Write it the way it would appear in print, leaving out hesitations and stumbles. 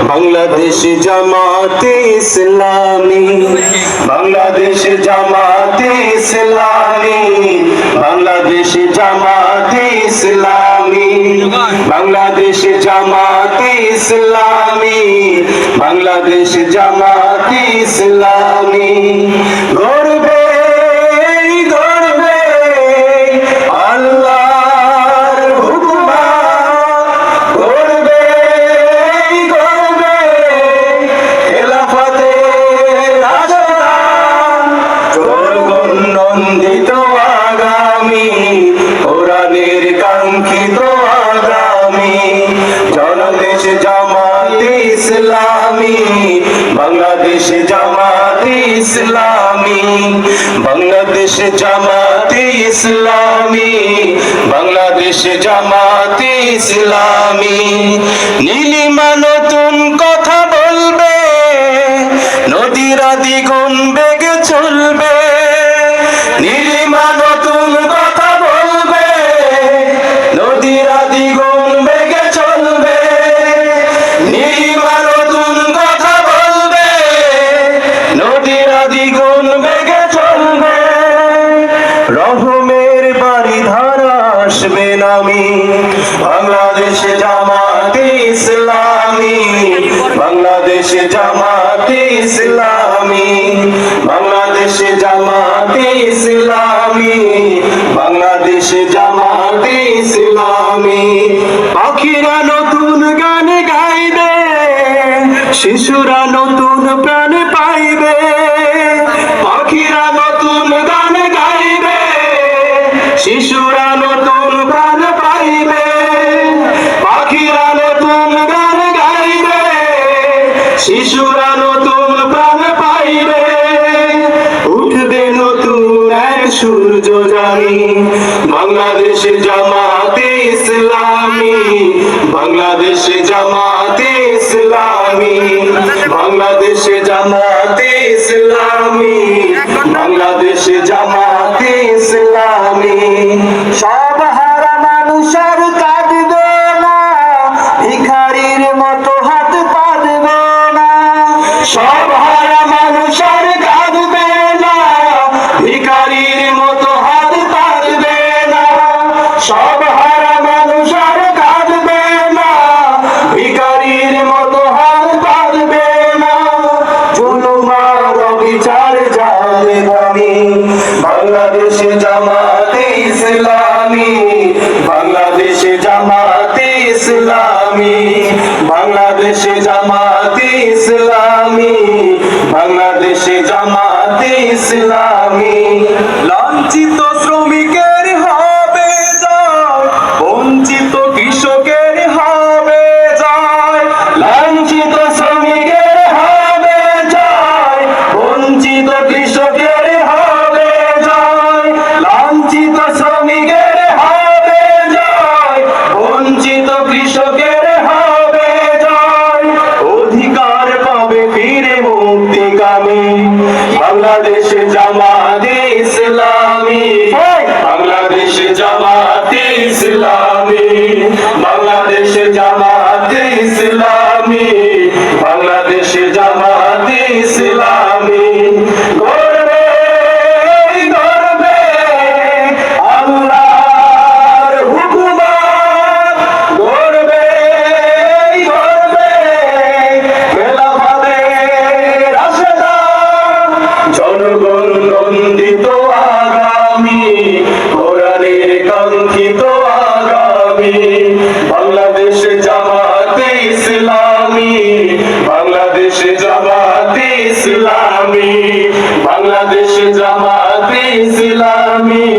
বাংলাদেশ জামাতে ইসলামী, বাংলাদেশ জামাতে ইসলামী, বাংলাদেশ জামাতে ইসলামী, বাংলাদেশ জামাতে ইসলামী, বাংলাদেশ জামাতে ইসলামী। গর্বে গর্বে আল্লাহর হুকুম, গর্বে গর্বে খেলাফতে রাজধান, জনগণনন্দিত আগামী, কোরআনের কাঙ্ক্ষিত আগামী। জনদেশ জামাতে ইসলামী, বাংলাদেশ জামাতে ইসলামী, বাংলাদেশ জামাতে ইসলামী, বাংলাদেশ জামাতে ইসলামী। নীলিমা নতুন কথা বলবে, নদীরা দ্বিগুণ বেগে চলবে। নীলিমা নতুন কথা বলবে, নদীরা দ্বিগুণ বেগে চলবে। নীলিমা নতুন কথা বলবে, নদীরা দ্বিগুণ বেগে চলবে। রহমের বাড়ি ধারা আসবে নামি, বাংলাদেশ জামাতে ইসলামী, বাংলাদেশ জামাতে ইসলামী, বাংলাদেশ জামাতে ইসলামী, বাংলাদেশ জামাতে ইসলামী। পাখিরা নতুন গান গাইবে, শিশুরা নতুন প্রাণ পাইবে। পাখিরা নতুন গান গাইবে, শিশুরা নতুন প্রাণ পাইবে। পাখিরা নতুন গান গাইবে, শিশুরা নতুন প্রাণ পাইবে। উঠবে নতুন এক সূর্য জানি, বাংলাদেশ জামাতে ইসলামী, বাংলাদেশ জামাতে ইসলামী, বাংলাদেশ জামাতে ইসলামী, বাংলাদেশ জামাতে ইসলামী। সব হারা মানুষ আর কাঁদবে না, ভিখারির মতো হাত পাতবে না। সব হারা মানুষ আর কাঁদবে না, ভিখারির মতো হাত পাতবে না। সব হারা মানুষ আর কাঁদবে না, ভিখারির মতো হাত পাতবে না। জুলুম আর অবিচার জানে আমি, বাংলাদেশ জামাতে ইসলামী, বাংলাদেশ জামাতে ইসলামী, বাংলাদেশ জামাতে ইসলামী, বাংলাদেশ জামাতে ইসলামী। লাঞ্ছিত শ্রমিকের হবে জয়, বঞ্চিত কৃষকের হবে জয়। লাঞ্ছিত শ্রমিকের হবে জয়, বঞ্চিত কৃষকের হবে জয়। লাঞ্ছিত শ্রমিকের হবে জয়, বঞ্চিত কৃষকের হবে জয়। অধিকার পাবে ফিরে মুক্তিকামী, বাংলাদেশ জামাতে ইসলামী, বাংলাদেশ জামাতে ইসলামী, বাংলাদেশ জামাতে ইসলামী, বাংলাদেশ জামাতে ইসলামী। গর্বে গর্বে আল্লাহর হুকুমাত, গর্বে গর্বে খেলাফতে রাশেদান, জনগণ নন্দিত আগামী, কোরআনের কাঙ্ক্ষিত আগামী। বাংলাদেশ জামাতে ইসলামী, বাংলাদেশ জামাতে ইসলামী, বাংলাদেশ জামাতে ইসলামী,